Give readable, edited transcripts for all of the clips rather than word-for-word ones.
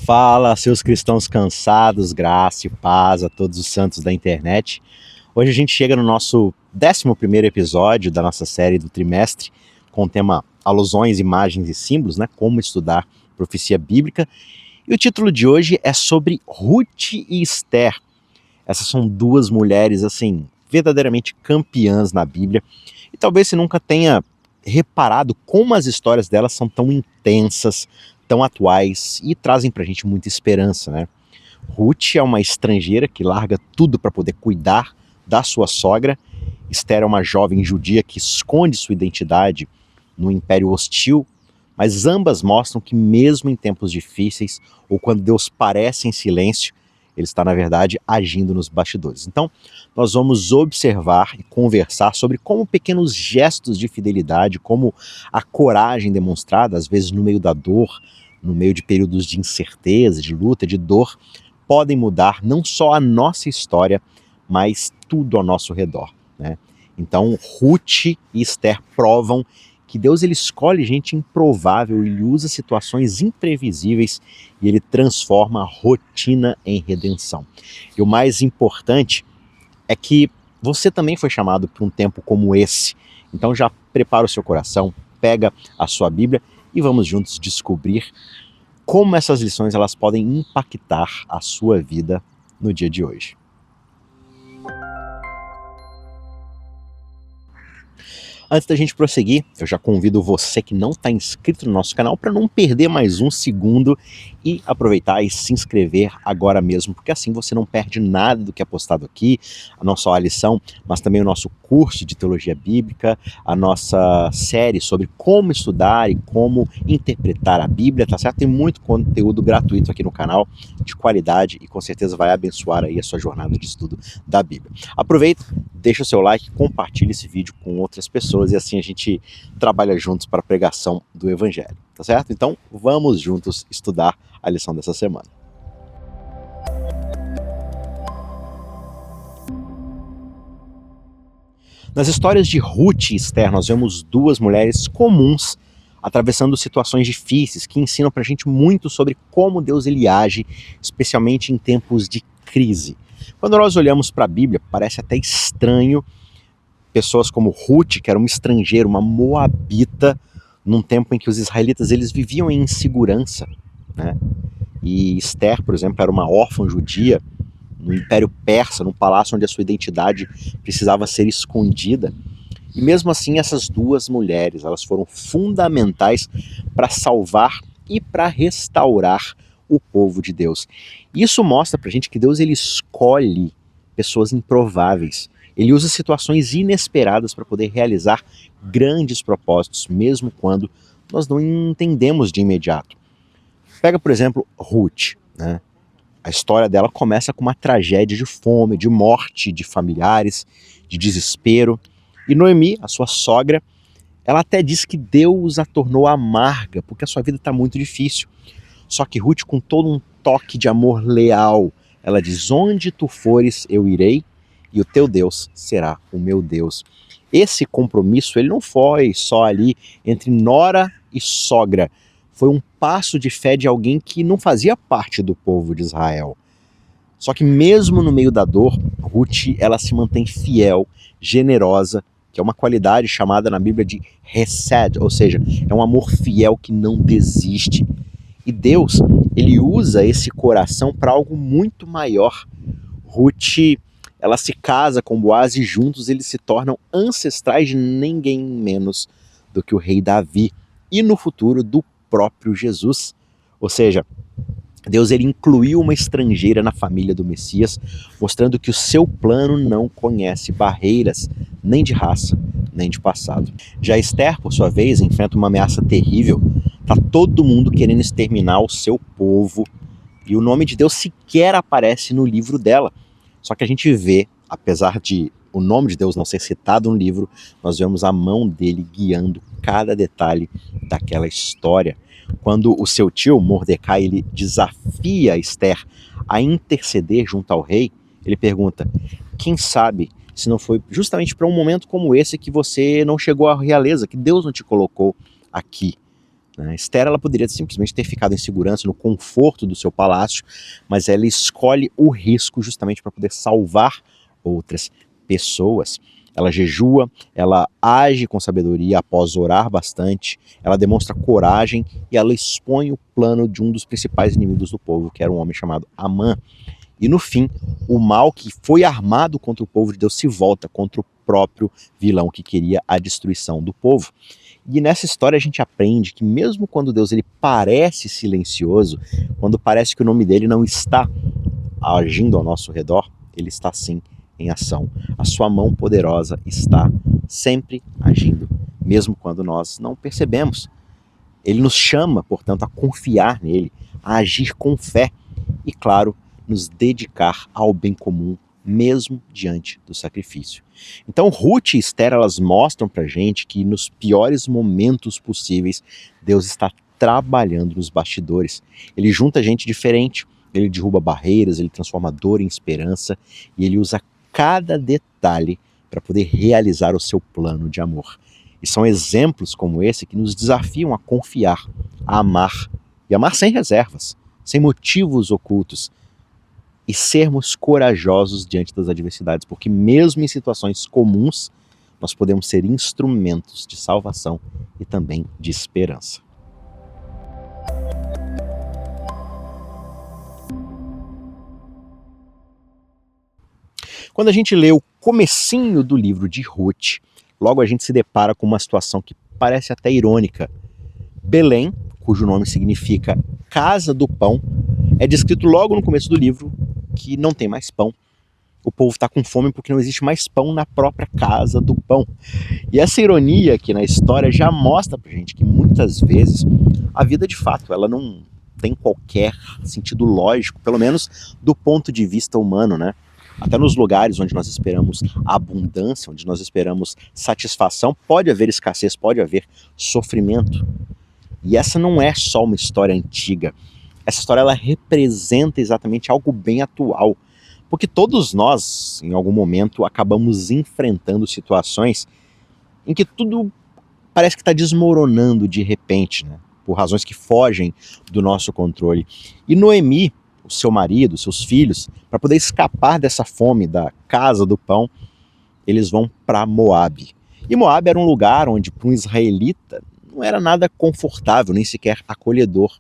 Fala, seus cristãos cansados, graça e paz a todos os santos da internet. Hoje a gente chega no nosso 11º episódio da nossa série do trimestre, com o tema Alusões, Imagens e Símbolos, né? Como estudar profecia bíblica. E o título de hoje é sobre Ruth e Esther. Essas são duas mulheres, assim, verdadeiramente campeãs na Bíblia. E talvez você nunca tenha reparado como as histórias delas são tão intensas, tão atuais e trazem pra gente muita esperança, né? Ruth é uma estrangeira que larga tudo para poder cuidar da sua sogra. Esther é uma jovem judia que esconde sua identidade no império hostil, mas ambas mostram que mesmo em tempos difíceis ou quando Deus parece em silêncio, ele está, na verdade, agindo nos bastidores. Então, nós vamos observar e conversar sobre como pequenos gestos de fidelidade, como a coragem demonstrada, às vezes no meio da dor, no meio de períodos de incerteza, de luta, de dor, podem mudar não só a nossa história, mas tudo ao nosso redor, né? Então, Ruth e Esther provam que Deus ele escolhe gente improvável, ele usa situações imprevisíveis e ele transforma a rotina em redenção. E o mais importante é que você também foi chamado para um tempo como esse. Então já prepara o seu coração, pega a sua Bíblia e vamos juntos descobrir como essas lições elas podem impactar a sua vida no dia de hoje. Antes da gente prosseguir, eu já convido você que não está inscrito no nosso canal para não perder mais um segundo e aproveitar e se inscrever agora mesmo, porque assim você não perde nada do que é postado aqui, não só a lição, mas também o nosso curso de teologia bíblica, a nossa série sobre como estudar e como interpretar a Bíblia, tá certo? Tem muito conteúdo gratuito aqui no canal, de qualidade e com certeza vai abençoar aí a sua jornada de estudo da Bíblia. Aproveita, deixa o seu like, compartilha esse vídeo com outras pessoas e assim a gente trabalha juntos para a pregação do Evangelho, tá certo? Então vamos juntos estudar a lição dessa semana. Nas histórias de Ruth e Esther, nós vemos duas mulheres comuns atravessando situações difíceis que ensinam pra gente muito sobre como Deus ele age, especialmente em tempos de crise. Quando nós olhamos para a Bíblia, parece até estranho pessoas como Ruth, que era uma estrangeira, uma moabita, num tempo em que os israelitas eles viviam em insegurança, né? E Esther, por exemplo, era uma órfã judia no Império Persa, num palácio onde a sua identidade precisava ser escondida. E mesmo assim, essas duas mulheres, elas foram fundamentais para salvar e para restaurar o povo de Deus. Isso mostra pra gente que Deus ele escolhe pessoas improváveis. Ele usa situações inesperadas para poder realizar grandes propósitos, mesmo quando nós não entendemos de imediato. Pega, por exemplo, Ruth, né? A história dela começa com uma tragédia de fome, de morte de familiares, de desespero. E Noemi, a sua sogra, ela até diz que Deus a tornou amarga, porque a sua vida está muito difícil. Só que Ruth, com todo um toque de amor leal, ela diz: onde tu fores, eu irei, e o teu Deus será o meu Deus. Esse compromisso ele não foi só ali entre nora e sogra, foi um passo de fé de alguém que não fazia parte do povo de Israel. Só que mesmo no meio da dor, Ruth ela se mantém fiel, generosa, que é uma qualidade chamada na Bíblia de hesed, ou seja, é um amor fiel que não desiste. E Deus, ele usa esse coração para algo muito maior. Ruth, ela se casa com Boaz e juntos eles se tornam ancestrais de ninguém menos do que o rei Davi e no futuro do próprio Jesus. Ou seja, Deus ele incluiu uma estrangeira na família do Messias, mostrando que o seu plano não conhece barreiras, nem de raça, nem de passado. Já Esther, por sua vez, enfrenta uma ameaça terrível. Tá todo mundo querendo exterminar o seu povo e o nome de Deus sequer aparece no livro dela. Só que a gente vê, apesar de o nome de Deus não ser citado no livro, nós vemos a mão dele guiando cada detalhe daquela história. Quando o seu tio, Mordecai, ele desafia Esther a interceder junto ao rei, ele pergunta: quem sabe se não foi justamente para um momento como esse que você não chegou à realeza, que Deus não te colocou aqui. né? Esther, ela poderia simplesmente ter ficado em segurança, no conforto do seu palácio, mas ela escolhe o risco justamente para poder salvar outras pessoas. Ela jejua, ela age com sabedoria após orar bastante, ela demonstra coragem e ela expõe o plano de um dos principais inimigos do povo, que era um homem chamado Amã. E no fim, o mal que foi armado contra o povo de Deus se volta contra o próprio vilão que queria a destruição do povo. E nessa história a gente aprende que mesmo quando Deus ele parece silencioso, quando parece que o nome dele não está agindo ao nosso redor, ele está sim em ação. A sua mão poderosa está sempre agindo, mesmo quando nós não percebemos. Ele nos chama, portanto, a confiar nele, a agir com fé e, claro, nos dedicar ao bem comum, mesmo diante do sacrifício. Então, Ruth e Esther, elas mostram pra gente que nos piores momentos possíveis, Deus está trabalhando nos bastidores. Ele junta gente diferente, ele derruba barreiras, ele transforma dor em esperança e ele usa cada detalhe para poder realizar o seu plano de amor. E são exemplos como esse que nos desafiam a confiar, a amar, e amar sem reservas, sem motivos ocultos, e sermos corajosos diante das adversidades, porque mesmo em situações comuns, nós podemos ser instrumentos de salvação e também de esperança. Quando a gente lê o comecinho do livro de Ruth, logo a gente se depara com uma situação que parece até irônica. Belém, cujo nome significa Casa do Pão, é descrito logo no começo do livro que não tem mais pão. O povo está com fome porque não existe mais pão na própria Casa do Pão. E essa ironia aqui na história já mostra pra gente que muitas vezes a vida de fato ela não tem qualquer sentido lógico, pelo menos do ponto de vista humano, né? Até nos lugares onde nós esperamos abundância, onde nós esperamos satisfação, pode haver escassez, pode haver sofrimento. E essa não é só uma história antiga. Essa história ela representa exatamente algo bem atual. Porque todos nós, em algum momento, acabamos enfrentando situações em que tudo parece que está desmoronando de repente, né? Por razões que fogem do nosso controle. E Noemi, o seu marido, seus filhos, para poder escapar dessa fome da Casa do Pão, eles vão para Moabe. E Moabe era um lugar onde, para um israelita, não era nada confortável, nem sequer acolhedor,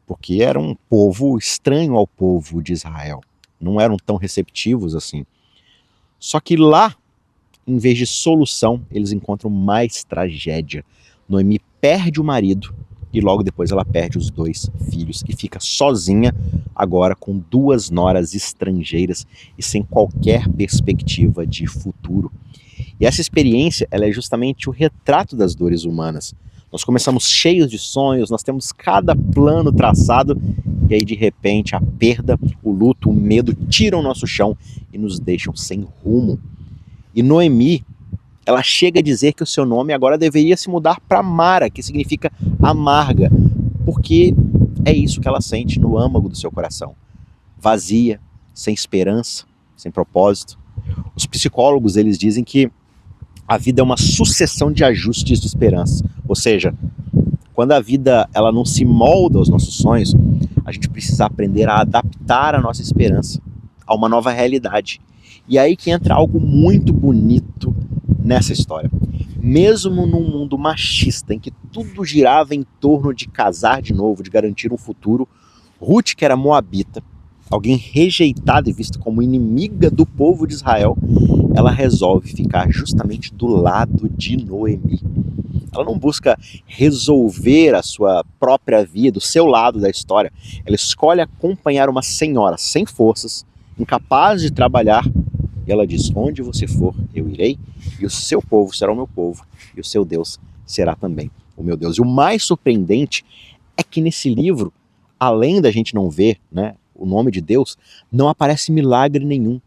porque era um povo estranho ao povo de Israel. Não eram tão receptivos assim. Só que lá, em vez de solução, eles encontram mais tragédia. Noemi perde o marido e logo depois ela perde os 2 filhos e fica sozinha, agora com 2 noras estrangeiras e sem qualquer perspectiva de futuro. E essa experiência ela é justamente o retrato das dores humanas. Nós começamos cheios de sonhos, nós temos cada plano traçado e aí de repente a perda, o luto, o medo tiram o nosso chão e nos deixam sem rumo. E Noemi, ela chega a dizer que o seu nome agora deveria se mudar para Mara, que significa amarga, porque é isso que ela sente no âmago do seu coração. Vazia, sem esperança, sem propósito. Os psicólogos eles dizem que a vida é uma sucessão de ajustes de esperança. Ou seja, quando a vida ela não se molda aos nossos sonhos, a gente precisa aprender a adaptar a nossa esperança a uma nova realidade. E aí que entra algo muito bonito nessa história. Mesmo num mundo machista, em que tudo girava em torno de casar de novo, de garantir um futuro, Ruth, que era moabita, alguém rejeitada e vista como inimiga do povo de Israel, ela resolve ficar justamente do lado de Noemi. Ela não busca resolver a sua própria vida, o seu lado da história. Ela escolhe acompanhar uma senhora sem forças, incapaz de trabalhar, e ela diz: onde você for, eu irei, e o seu povo será o meu povo, e o seu Deus será também o meu Deus. E o mais surpreendente é que nesse livro, além da gente não ver, né, o nome de Deus, não aparece milagre nenhum.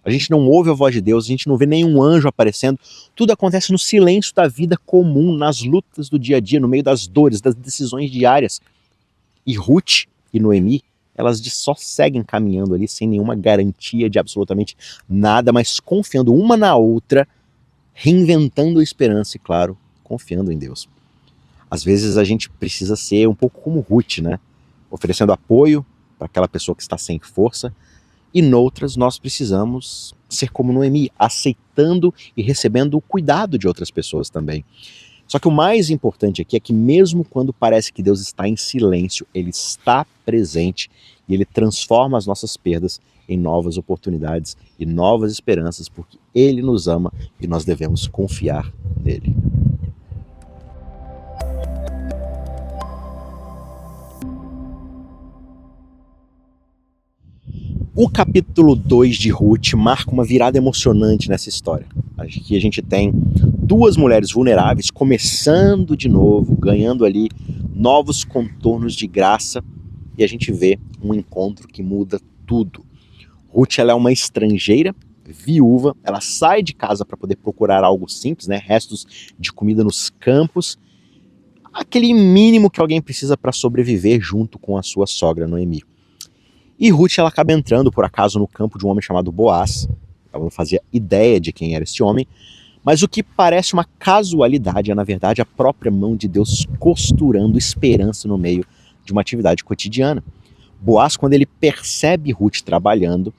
A gente não ouve a voz de Deus, a gente não vê nenhum anjo aparecendo. Tudo acontece no silêncio da vida comum, nas lutas do dia a dia, no meio das dores, das decisões diárias. E Ruth e Noemi, elas só seguem caminhando ali sem nenhuma garantia de absolutamente nada, mas confiando uma na outra, reinventando a esperança e, claro, confiando em Deus. Às vezes a gente precisa ser um pouco como Ruth, né? Oferecendo apoio para aquela pessoa que está sem força, e noutras nós precisamos ser como Noemi, aceitando e recebendo o cuidado de outras pessoas também. Só que o mais importante aqui é que mesmo quando parece que Deus está em silêncio, Ele está presente e Ele transforma as nossas perdas em novas oportunidades e novas esperanças, porque Ele nos ama e nós devemos confiar nele. O capítulo 2 de Ruth marca uma virada emocionante nessa história. Aqui a gente tem duas mulheres vulneráveis começando de novo, ganhando ali novos contornos de graça, e a gente vê um encontro que muda tudo. Ruth, ela é uma estrangeira, viúva, ela sai de casa para poder procurar algo simples, né? Restos de comida nos campos, aquele mínimo que alguém precisa para sobreviver junto com a sua sogra Noemi. E Ruth, ela acaba entrando por acaso no campo de um homem chamado Boaz. Ela não fazia ideia de quem era esse homem, mas o que parece uma casualidade é, na verdade, a própria mão de Deus costurando esperança no meio de uma atividade cotidiana. Boaz, quando ele percebe Ruth trabalhando,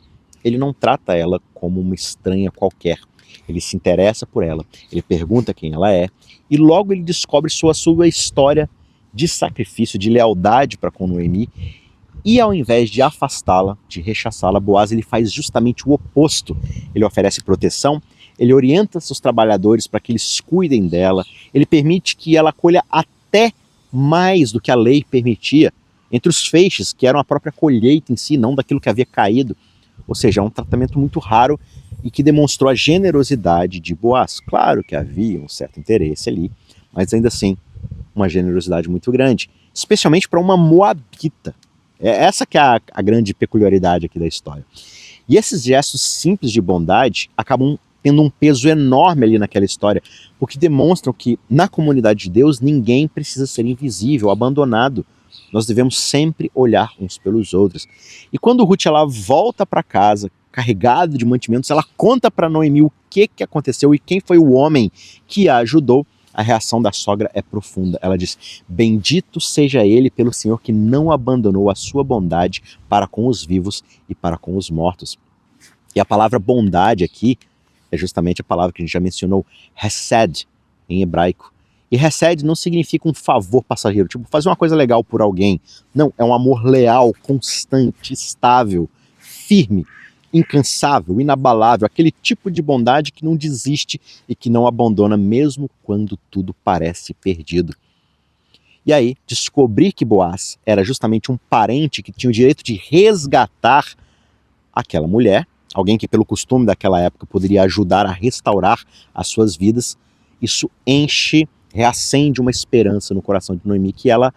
ele não trata ela como uma estranha qualquer. Ele se interessa por ela, ele pergunta quem ela é, e logo ele descobre sua história de sacrifício, de lealdade para com Noemi. E ao invés de afastá-la, de rechaçá-la, Boaz ele faz justamente o oposto. Ele oferece proteção, ele orienta seus trabalhadores para que eles cuidem dela, ele permite que ela colha até mais do que a lei permitia, entre os feixes, que eram a própria colheita em si, não daquilo que havia caído. Ou seja, é um tratamento muito raro e que demonstrou a generosidade de Boaz. Claro que havia um certo interesse ali, mas ainda assim, uma generosidade muito grande, especialmente para uma moabita. Essa que é a grande peculiaridade aqui da história. E esses gestos simples de bondade acabam tendo um peso enorme ali naquela história, porque demonstram que na comunidade de Deus ninguém precisa ser invisível, abandonado. Nós devemos sempre olhar uns pelos outros. E quando Ruth ela volta para casa, carregada de mantimentos, ela conta para Noemi o que aconteceu e quem foi o homem que a ajudou. A reação da sogra é profunda. Ela diz: bendito seja ele pelo Senhor que não abandonou a sua bondade para com os vivos e para com os mortos. E a palavra bondade aqui é justamente a palavra que a gente já mencionou, hesed, em hebraico. E hesed não significa um favor passageiro, tipo fazer uma coisa legal por alguém. Não, é um amor leal, constante, estável, firme, incansável, inabalável, aquele tipo de bondade que não desiste e que não abandona mesmo quando tudo parece perdido. E aí, descobrir que Boaz era justamente um parente que tinha o direito de resgatar aquela mulher, alguém que pelo costume daquela época poderia ajudar a restaurar as suas vidas, isso reacende uma esperança no coração de Noemi que ela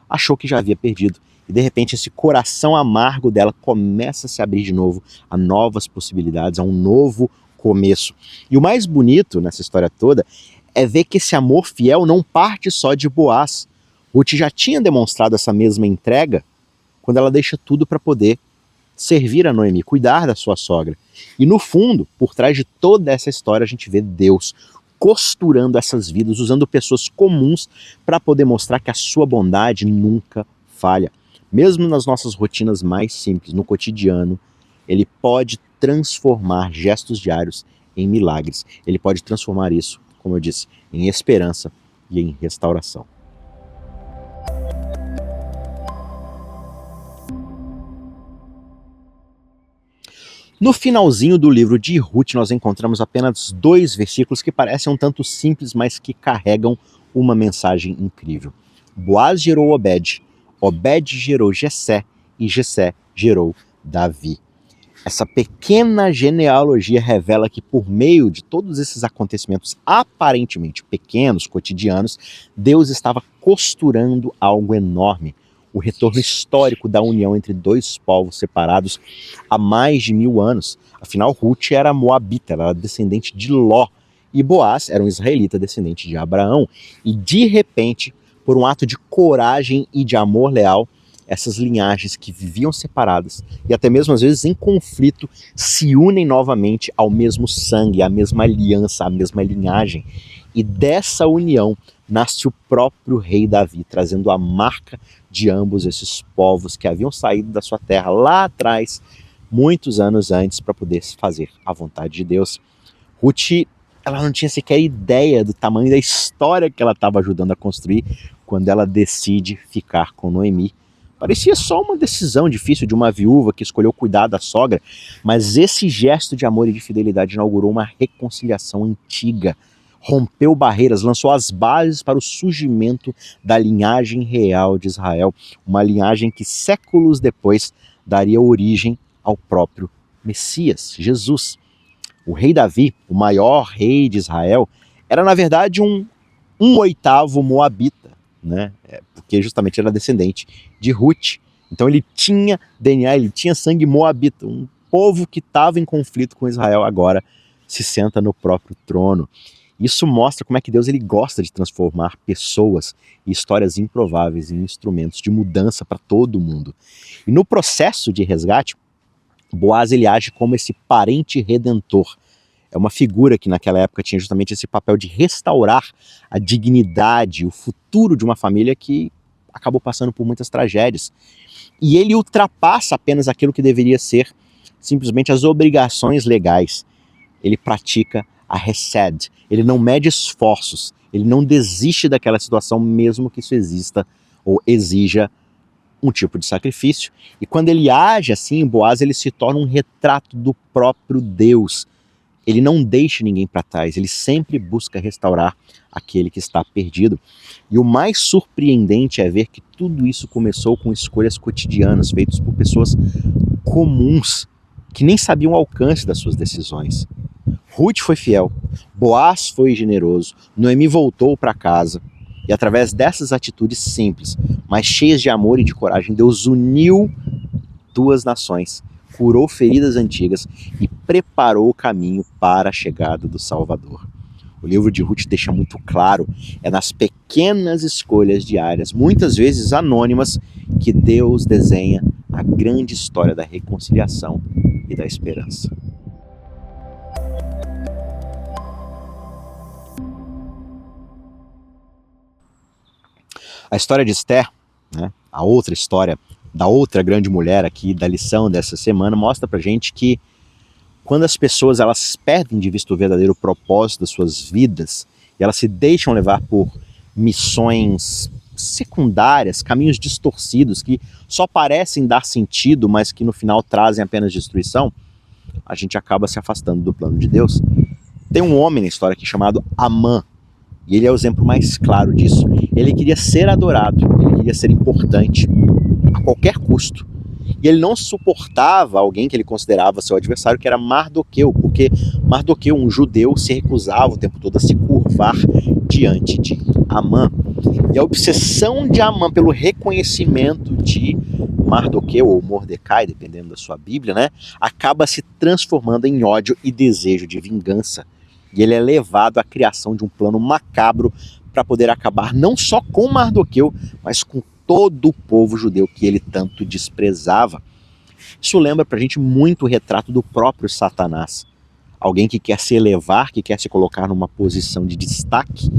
achou que já havia perdido. E de repente esse coração amargo dela começa a se abrir de novo a novas possibilidades, a um novo começo. E o mais bonito nessa história toda é ver que esse amor fiel não parte só de Boaz. Ruth já tinha demonstrado essa mesma entrega quando ela deixa tudo para poder servir a Noemi, cuidar da sua sogra. E no fundo, por trás de toda essa história, a gente vê Deus costurando essas vidas, usando pessoas comuns para poder mostrar que a sua bondade nunca falha. Mesmo nas nossas rotinas mais simples, no cotidiano, ele pode transformar gestos diários em milagres. Ele pode transformar isso, como eu disse, em esperança e em restauração. No finalzinho do livro de Ruth, nós encontramos apenas 2 versículos que parecem um tanto simples, mas que carregam uma mensagem incrível. Boaz gerou Obed, Obed gerou Jessé, e Jessé gerou Davi. Essa pequena genealogia revela que por meio de todos esses acontecimentos aparentemente pequenos, cotidianos, Deus estava costurando algo enorme. O retorno histórico da união entre 2 povos separados há mais de 1000 anos. Afinal, Ruth era moabita, ela era descendente de Ló, e Boaz era um israelita descendente de Abraão. E de repente, por um ato de coragem e de amor leal, essas linhagens que viviam separadas e até mesmo às vezes em conflito se unem novamente ao mesmo sangue, à mesma aliança, à mesma linhagem. E dessa união nasce o próprio rei Davi, trazendo a marca de ambos esses povos que haviam saído da sua terra lá atrás, muitos anos antes, para poder fazer a vontade de Deus. Ruth, ela não tinha sequer ideia do tamanho da história que ela estava ajudando a construir quando ela decide ficar com Noemi. Parecia só uma decisão difícil de uma viúva que escolheu cuidar da sogra, mas esse gesto de amor e de fidelidade inaugurou uma reconciliação antiga, rompeu barreiras, lançou as bases para o surgimento da linhagem real de Israel, uma linhagem que séculos depois daria origem ao próprio Messias, Jesus. O rei Davi, o maior rei de Israel, era na verdade um oitavo moabita, né? Porque justamente era descendente de Ruth. Então ele tinha DNA, ele tinha sangue moabita, um povo que estava em conflito com Israel agora se senta no próprio trono. Isso mostra como é que Deus ele gosta de transformar pessoas e histórias improváveis em instrumentos de mudança para todo mundo. E no processo de resgate, Boaz ele age como esse parente redentor. É uma figura que naquela época tinha justamente esse papel de restaurar a dignidade, o futuro de uma família que acabou passando por muitas tragédias. E ele ultrapassa apenas aquilo que deveria ser simplesmente as obrigações legais. Ele pratica a hesed, ele não mede esforços, ele não desiste daquela situação mesmo que isso exista ou exija um tipo de sacrifício. E quando ele age assim, Boaz ele se torna um retrato do próprio Deus. Ele não deixa ninguém para trás, ele sempre busca restaurar aquele que está perdido. E o mais surpreendente é ver que tudo isso começou com escolhas cotidianas, feitas por pessoas comuns, que nem sabiam o alcance das suas decisões. Ruth foi fiel, Boaz foi generoso, Noemi voltou para casa. E através dessas atitudes simples, mas cheias de amor e de coragem, Deus uniu duas nações, curou feridas antigas e preparou o caminho para a chegada do Salvador. O livro de Ruth deixa muito claro, é nas pequenas escolhas diárias, muitas vezes anônimas, que Deus desenha a grande história da reconciliação e da esperança. A história de Esther, né, a outra história da outra grande mulher aqui da lição dessa semana, mostra pra gente que quando as pessoas elas perdem de vista o verdadeiro propósito das suas vidas e elas se deixam levar por missões secundárias, caminhos distorcidos que só parecem dar sentido, mas que no final trazem apenas destruição, a gente acaba se afastando do plano de Deus. Tem um homem na história aqui chamado Amã, e ele é o exemplo mais claro disso. Ele queria ser adorado, ele queria ser importante a qualquer custo. E ele não suportava alguém que ele considerava seu adversário, que era Mardoqueu, porque Mardoqueu, um judeu, se recusava o tempo todo a se curvar diante de Amã. E a obsessão de Amã pelo reconhecimento de Mardoqueu, ou Mordecai, dependendo da sua Bíblia, né, acaba se transformando em ódio e desejo de vingança. E ele é levado à criação de um plano macabro para poder acabar não só com Mardoqueu, mas com todo o povo judeu que ele tanto desprezava. Isso lembra pra gente muito o retrato do próprio Satanás. Alguém que quer se elevar, que quer se colocar numa posição de destaque,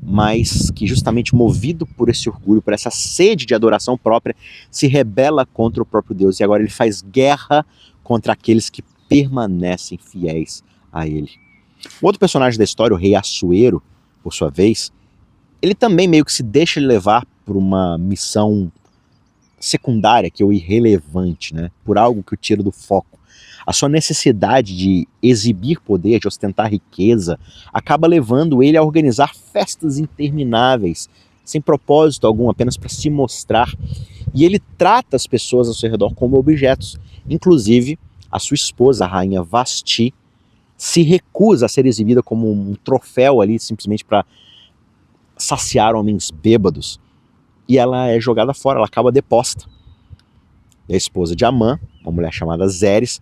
mas que justamente movido por esse orgulho, por essa sede de adoração própria, se rebela contra o próprio Deus. E agora ele faz guerra contra aqueles que permanecem fiéis a ele. Um outro personagem da história, o rei Assuero, por sua vez, ele também meio que se deixa levar por uma missão secundária, que é o irrelevante, né? Por algo que o tira do foco. A sua necessidade de exibir poder, de ostentar riqueza, acaba levando ele a organizar festas intermináveis, sem propósito algum, apenas para se mostrar. E ele trata as pessoas ao seu redor como objetos. Inclusive, a sua esposa, a rainha Vasti, se recusa a ser exibida como um troféu ali, simplesmente para saciar homens bêbados. E ela é jogada fora, ela acaba deposta. E a esposa de Amã, uma mulher chamada Zeres,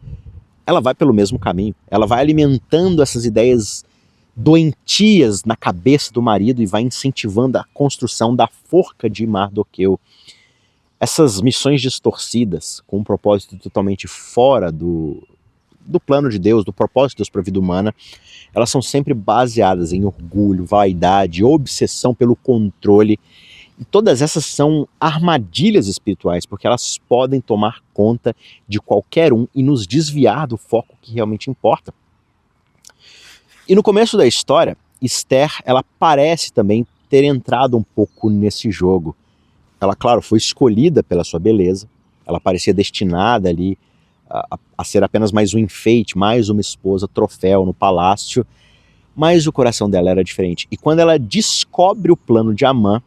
ela vai pelo mesmo caminho. Ela vai alimentando essas ideias doentias na cabeça do marido e vai incentivando a construção da forca de Mardoqueu. Essas missões distorcidas, com um propósito totalmente fora do plano de Deus, do propósito de Deus para a vida humana, elas são sempre baseadas em orgulho, vaidade, obsessão pelo controle. E todas essas são armadilhas espirituais, porque elas podem tomar conta de qualquer um e nos desviar do foco que realmente importa. E no começo da história, Esther, ela parece também ter entrado um pouco nesse jogo. Ela, claro, foi escolhida pela sua beleza, ela parecia destinada ali a ser apenas mais um enfeite, mais uma esposa, troféu no palácio, mas o coração dela era diferente. E quando ela descobre o plano de Amã,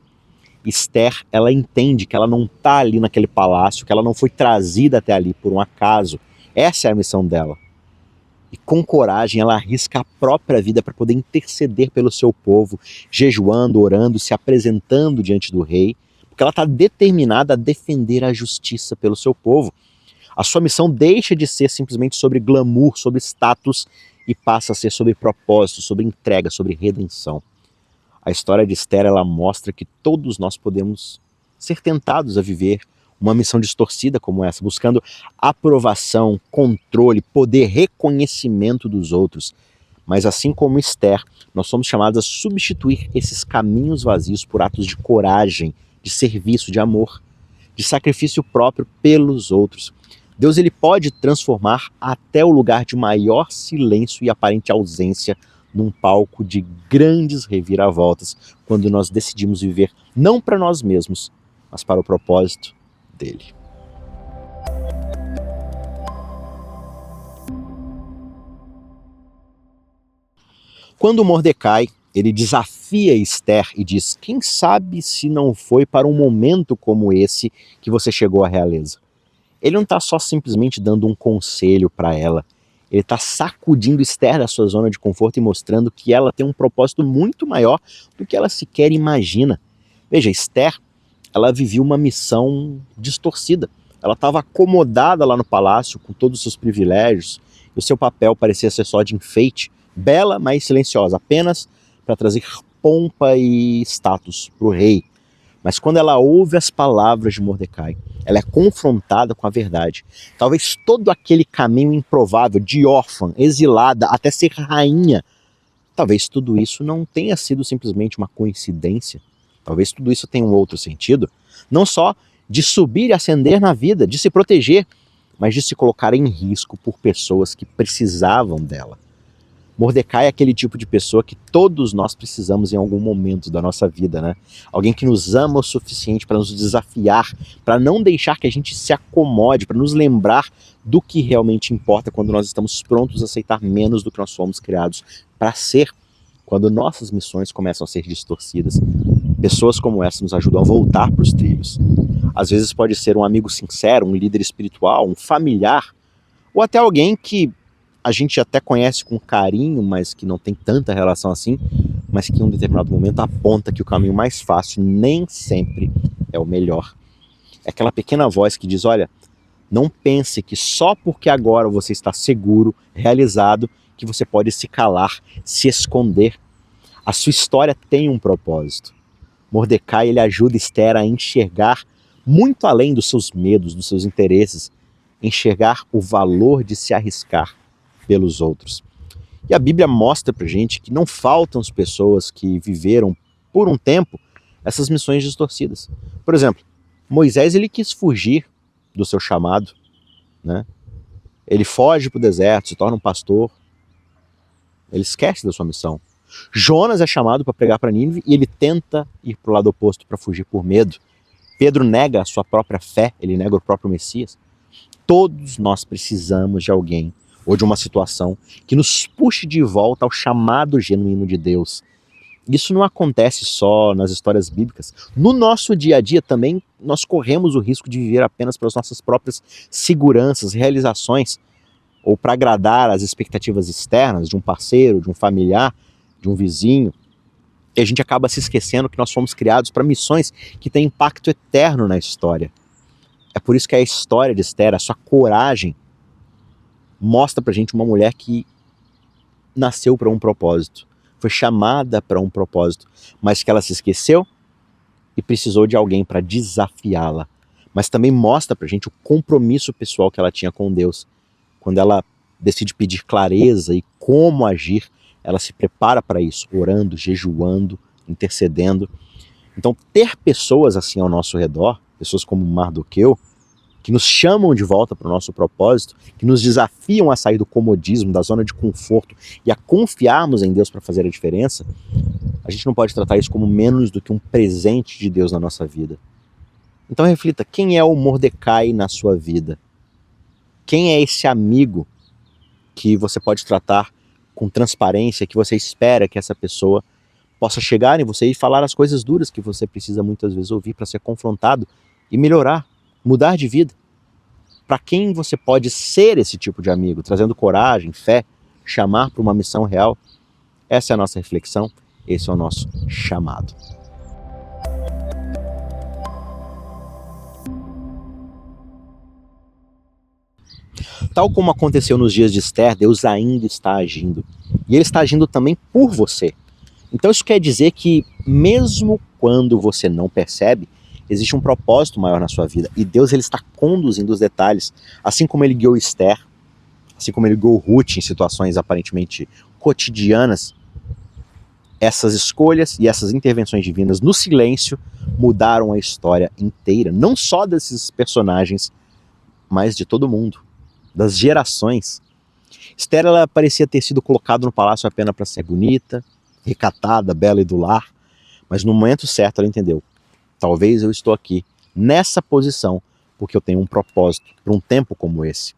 Esther, ela entende que ela não está ali naquele palácio, que ela não foi trazida até ali por um acaso. Essa é a missão dela. E com coragem ela arrisca a própria vida para poder interceder pelo seu povo, jejuando, orando, se apresentando diante do rei, porque ela está determinada a defender a justiça pelo seu povo. A sua missão deixa de ser simplesmente sobre glamour, sobre status, e passa a ser sobre propósito, sobre entrega, sobre redenção. A história de Esther, ela mostra que todos nós podemos ser tentados a viver uma missão distorcida como essa, buscando aprovação, controle, poder, reconhecimento dos outros. Mas assim como Esther, nós somos chamados a substituir esses caminhos vazios por atos de coragem, de serviço, de amor, de sacrifício próprio pelos outros. Deus, ele pode transformar até o lugar de maior silêncio e aparente ausência num palco de grandes reviravoltas, quando nós decidimos viver não para nós mesmos, mas para o propósito dele. Quando Mordecai, ele desafia Esther e diz: quem sabe se não foi para um momento como esse que você chegou à realeza? Ele não está só simplesmente dando um conselho para ela, ele está sacudindo Esther da sua zona de conforto e mostrando que ela tem um propósito muito maior do que ela sequer imagina. Veja, Esther, ela vivia uma missão distorcida. Ela estava acomodada lá no palácio com todos os seus privilégios, e o seu papel parecia ser só de enfeite, bela, mas silenciosa, apenas para trazer pompa e status para o rei. Mas quando ela ouve as palavras de Mordecai, ela é confrontada com a verdade. Talvez todo aquele caminho improvável de órfã, exilada, até ser rainha, talvez tudo isso não tenha sido simplesmente uma coincidência. Talvez tudo isso tenha um outro sentido. Não só de subir e ascender na vida, de se proteger, mas de se colocar em risco por pessoas que precisavam dela. Mordecai é aquele tipo de pessoa que todos nós precisamos em algum momento da nossa vida, né? Alguém que nos ama o suficiente para nos desafiar, para não deixar que a gente se acomode, para nos lembrar do que realmente importa quando nós estamos prontos a aceitar menos do que nós fomos criados para ser, quando nossas missões começam a ser distorcidas. Pessoas como essa nos ajudam a voltar para os trilhos. Às vezes pode ser um amigo sincero, um líder espiritual, um familiar, ou até alguém que a gente até conhece com carinho, mas que não tem tanta relação assim, mas que em um determinado momento aponta que o caminho mais fácil nem sempre é o melhor. É aquela pequena voz que diz: olha, não pense que só porque agora você está seguro, realizado, que você pode se calar, se esconder. A sua história tem um propósito. Mordecai, ele ajuda Esther a enxergar muito além dos seus medos, dos seus interesses, enxergar o valor de se arriscar pelos outros. E a Bíblia mostra pra gente que não faltam as pessoas que viveram por um tempo essas missões distorcidas. Por exemplo, Moisés, ele quis fugir do seu chamado, né? Ele foge para o deserto, se torna um pastor, ele esquece da sua missão. Jonas é chamado para pregar para Nínive e ele tenta ir para o lado oposto para fugir por medo. Pedro nega a sua própria fé, ele nega o próprio Messias. Todos nós precisamos de alguém ou de uma situação que nos puxe de volta ao chamado genuíno de Deus. Isso não acontece só nas histórias bíblicas. No nosso dia a dia também nós corremos o risco de viver apenas pelas nossas próprias seguranças, realizações, ou para agradar as expectativas externas de um parceiro, de um familiar, de um vizinho. E a gente acaba se esquecendo que nós fomos criados para missões que têm impacto eterno na história. É por isso que a história de Esther, a sua coragem, mostra pra gente uma mulher que nasceu para um propósito, foi chamada para um propósito, mas que ela se esqueceu e precisou de alguém para desafiá-la. Mas também mostra pra gente o compromisso pessoal que ela tinha com Deus, quando ela decide pedir clareza e como agir, ela se prepara para isso, orando, jejuando, intercedendo. Então, ter pessoas assim ao nosso redor, pessoas como Mardoqueu, que nos chamam de volta para o nosso propósito, que nos desafiam a sair do comodismo, da zona de conforto e a confiarmos em Deus para fazer a diferença, a gente não pode tratar isso como menos do que um presente de Deus na nossa vida. Então reflita, quem é o Mordecai na sua vida? Quem é esse amigo que você pode tratar com transparência, que você espera que essa pessoa possa chegar em você e falar as coisas duras que você precisa muitas vezes ouvir para ser confrontado e melhorar, mudar de vida? Para quem você pode ser esse tipo de amigo, trazendo coragem, fé, chamar para uma missão real? Essa é a nossa reflexão, esse é o nosso chamado. Tal como aconteceu nos dias de Esther, Deus ainda está agindo. E Ele está agindo também por você. Então isso quer dizer que mesmo quando você não percebe, existe um propósito maior na sua vida. E Deus ele está conduzindo os detalhes. Assim como Ele guiou Esther, assim como Ele guiou Ruth em situações aparentemente cotidianas, essas escolhas e essas intervenções divinas no silêncio mudaram a história inteira. Não só desses personagens, mas de todo mundo, das gerações. Esther ela parecia ter sido colocada no palácio apenas para ser bonita, recatada, bela e do lar, mas no momento certo ela entendeu, talvez eu estou aqui, nessa posição, porque eu tenho um propósito para um tempo como esse.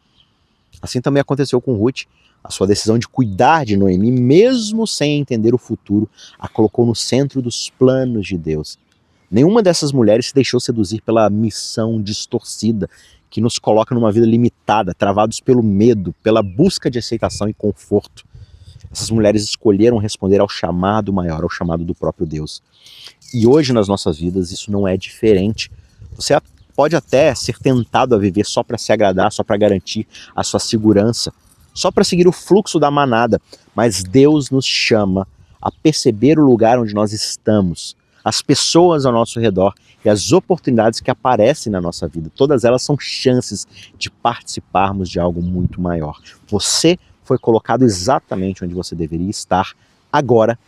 Assim também aconteceu com Ruth. A sua decisão de cuidar de Noemi, mesmo sem entender o futuro, a colocou no centro dos planos de Deus. Nenhuma dessas mulheres se deixou seduzir pela missão distorcida que nos coloca numa vida limitada, travados pelo medo, pela busca de aceitação e conforto. Essas mulheres escolheram responder ao chamado maior, ao chamado do próprio Deus. E hoje nas nossas vidas isso não é diferente. Você pode até ser tentado a viver só para se agradar, só para garantir a sua segurança, só para seguir o fluxo da manada, mas Deus nos chama a perceber o lugar onde nós estamos, as pessoas ao nosso redor e as oportunidades que aparecem na nossa vida. Todas elas são chances de participarmos de algo muito maior. Você foi colocado exatamente onde você deveria estar agora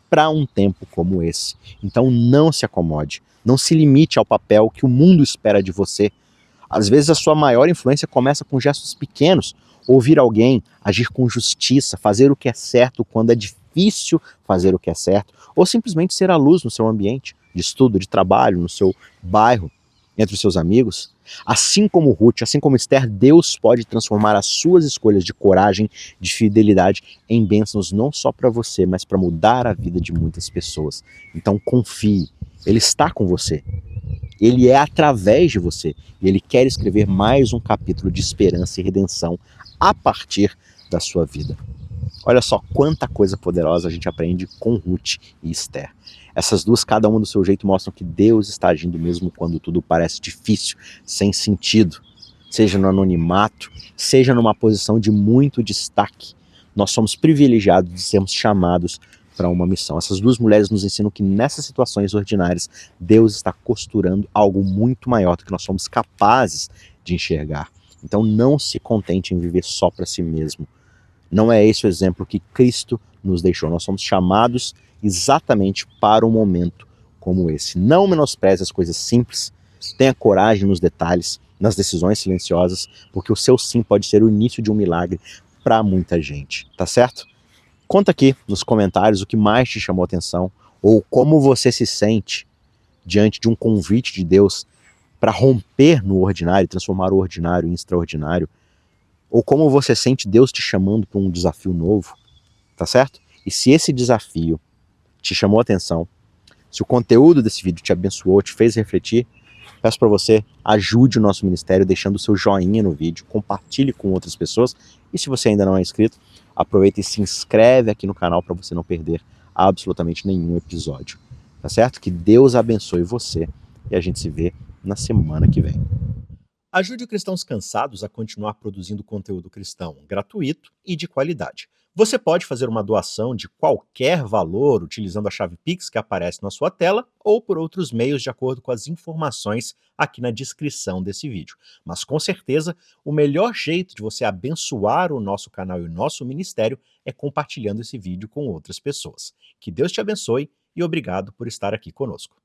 para um tempo como esse. Então não se acomode, não se limite ao papel que o mundo espera de você. Às vezes a sua maior influência começa com gestos pequenos, ouvir alguém, agir com justiça, fazer o que é certo quando é difícil fazer o que é certo, ou simplesmente ser a luz no seu ambiente de estudo, de trabalho, no seu bairro, entre os seus amigos. Assim como Ruth, assim como Esther, Deus pode transformar as suas escolhas de coragem, de fidelidade em bênçãos não só para você, mas para mudar a vida de muitas pessoas. Então confie, Ele está com você. Ele é através de você e Ele quer escrever mais um capítulo de esperança e redenção a partir da sua vida. Olha só quanta coisa poderosa a gente aprende com Ruth e Esther. Essas duas, cada uma do seu jeito, mostram que Deus está agindo mesmo quando tudo parece difícil, sem sentido. Seja no anonimato, seja numa posição de muito destaque. Nós somos privilegiados de sermos chamados para uma missão. Essas duas mulheres nos ensinam que nessas situações ordinárias, Deus está costurando algo muito maior do que nós somos capazes de enxergar. Então não se contente em viver só para si mesmo. Não é esse o exemplo que Cristo nos deixou. Nós somos chamados exatamente para um momento como esse. Não menospreze as coisas simples, tenha coragem nos detalhes, nas decisões silenciosas, porque o seu sim pode ser o início de um milagre para muita gente, tá certo? Conta aqui nos comentários o que mais te chamou a atenção, ou como você se sente diante de um convite de Deus para romper no ordinário, transformar o ordinário em extraordinário, ou como você sente Deus te chamando para um desafio novo, tá certo? E se esse desafio te chamou a atenção, se o conteúdo desse vídeo te abençoou, te fez refletir, peço para você, ajude o nosso ministério deixando o seu joinha no vídeo, compartilhe com outras pessoas, e se você ainda não é inscrito, aproveita e se inscreve aqui no canal para você não perder absolutamente nenhum episódio, tá certo? Que Deus abençoe você e a gente se vê na semana que vem. Ajude o Cristãos Cansados a continuar produzindo conteúdo cristão gratuito e de qualidade. Você pode fazer uma doação de qualquer valor utilizando a chave Pix que aparece na sua tela ou por outros meios de acordo com as informações aqui na descrição desse vídeo. Mas com certeza, o melhor jeito de você abençoar o nosso canal e o nosso ministério é compartilhando esse vídeo com outras pessoas. Que Deus te abençoe e obrigado por estar aqui conosco.